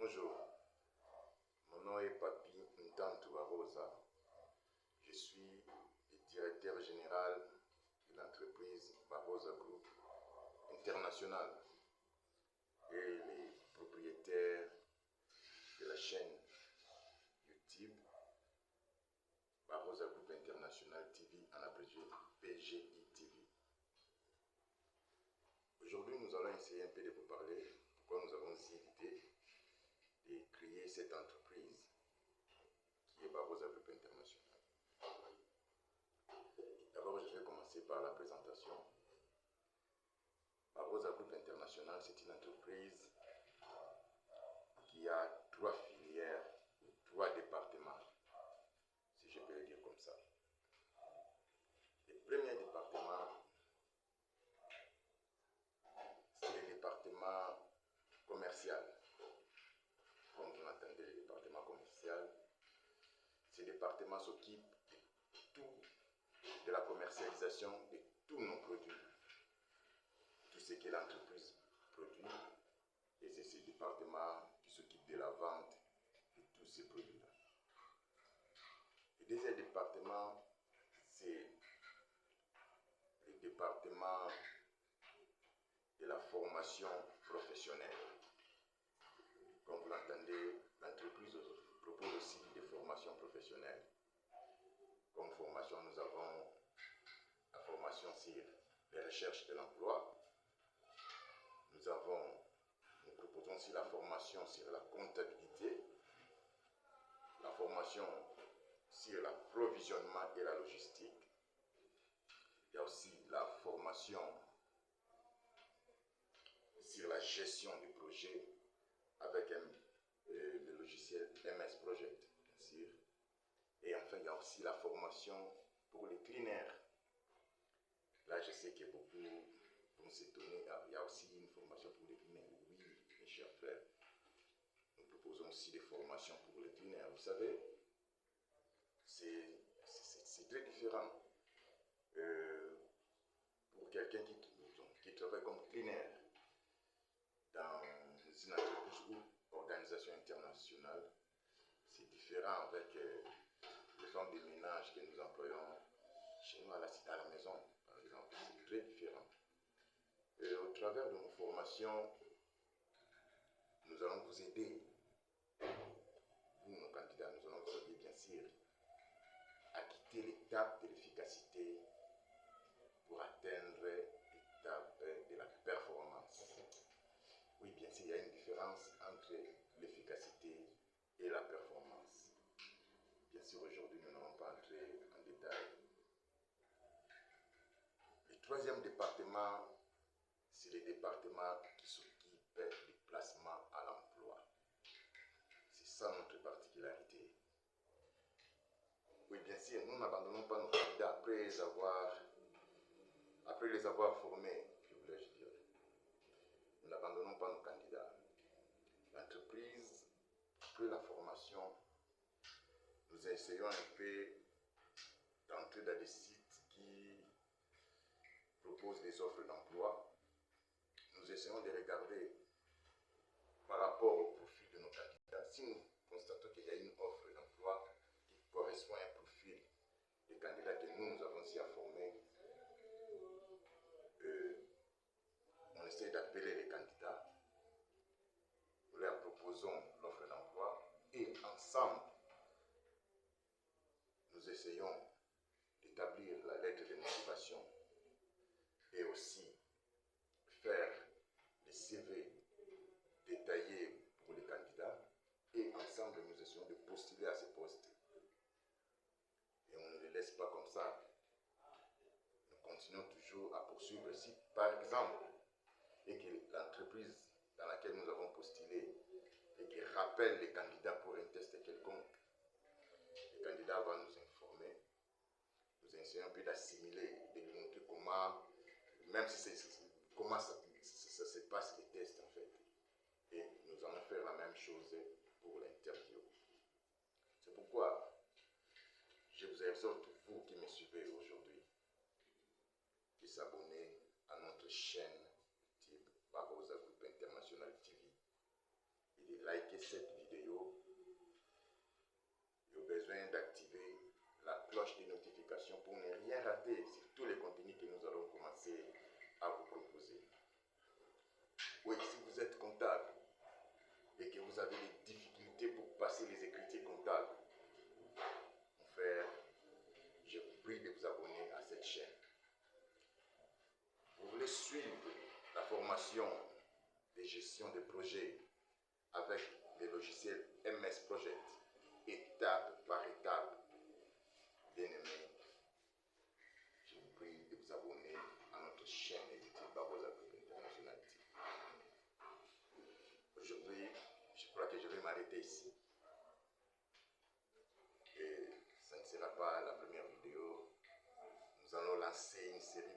Bonjour, mon nom est Papi Ntantu Barosa. Je suis le directeur général de l'entreprise Barosa Group International et le propriétaire de la chaîne YouTube Barosa Group International TV, en abrégé PGI TV. Aujourd'hui, nous allons essayer un peu de vous parler pourquoi nous avons décidé de créer cette entreprise qui est Barosa Group International. D'abord, je vais commencer par la présentation. Barosa Group International, c'est une entreprise qui a 3 filières, 3 départements, si je peux le dire comme ça. Le premier département, c'est le département commercial. Comme vous l'entendez, le département commercial, ce département s'occupe de la commercialisation de tous nos produits. Tout ce que l'entreprise produit, et c'est ce département qui s'occupe de la vente de tous ces produits-là. Le deuxième département, c'est le département de la formation professionnelle. Comme vous l'entendez, l'entreprise propose aussi des formations professionnelles. Comme formation, nous avons la formation sur les recherches de l'emploi. Nous proposons aussi la formation sur la comptabilité, la formation sur l'approvisionnement et la logistique. Il y a aussi la formation sur la gestion du projet avec le logiciel MS Project, bien sûr. Et enfin, il y a aussi la formation pour les cleaners. Là, je sais que beaucoup vont s'étonner. Il y a aussi une formation pour les cleaners. Oui, mes chers frères. Nous proposons aussi des formations pour les cleaners. Vous savez, c'est très différent. Pour quelqu'un qui travaille comme cleaner dans une entreprise ou organisation internationale, c'est différent avec les femmes de ménage que nous employons chez nous à la maison, par exemple. C'est très différent. Et au travers de nos formations, nous allons vous aider, vous, nos candidats, nous allons vous aider, bien sûr, à quitter l'étape de l'efficacité pour atteindre l'étape de la performance. Oui, bien sûr, il y a une différence entre l'efficacité et la performance. Bien sûr, aujourd'hui, nous n'allons pas entrer en détail. Le troisième département, c'est le département qui s'occupe du placement à l'emploi. C'est ça notre particularité. Oui, bien sûr, nous n'abandonnons pas nos candidats après les avoir formés, je voulais dire. Nous n'abandonnons pas nos candidats. L'entreprise, après la formation, nous essayons un peu d'entrer dans des sites qui proposent des offres d'emploi. Nous essayons de regarder par rapport au profil de nos candidats. Si nous constatons qu'il y a une offre d'emploi qui correspond à un profil de candidats que nous avons aussi à former, on essaie d'appeler les candidats, nous leur proposons l'offre d'emploi et ensemble, nous essayons d'établir la lettre de motivation et aussi faire des CV détaillés pour les candidats et ensemble, nous essayons de postuler à ces postes. Et on ne les laisse pas comme ça. Nous continuons toujours à poursuivre. Si par exemple, et que l'entreprise dans laquelle nous avons postulé et qui rappelle les candidats pour un test quelconque, le candidat va nous informer, nous essayons un peu d'assimiler, de lui montrer comment, même si comment ça se passe les tests en fait. Et nous allons faire la même chose pour l'interview. C'est pourquoi je vous exhorte, vous qui me suivez aujourd'hui, de s'abonner à notre chaîne YouTube Barosa Group International TV et de liker rater cette vidéo, il y a besoin d'activer la cloche de notification pour ne rien rater sur tous les contenus que nous allons commencer à vous proposer. Oui, si vous êtes comptable et que vous avez des difficultés pour passer les écritures comptables, mon frère, je vous prie de vous abonner à cette chaîne. Vous voulez suivre la formation de gestion de projet avec les logiciels MS Project, étape par étape, bien aimé, je vous prie de vous abonner à notre chaîne YouTube Babos Afrique International. Aujourd'hui, je crois que je vais m'arrêter ici. Et ça ne sera pas la première vidéo. Nous allons lancer une série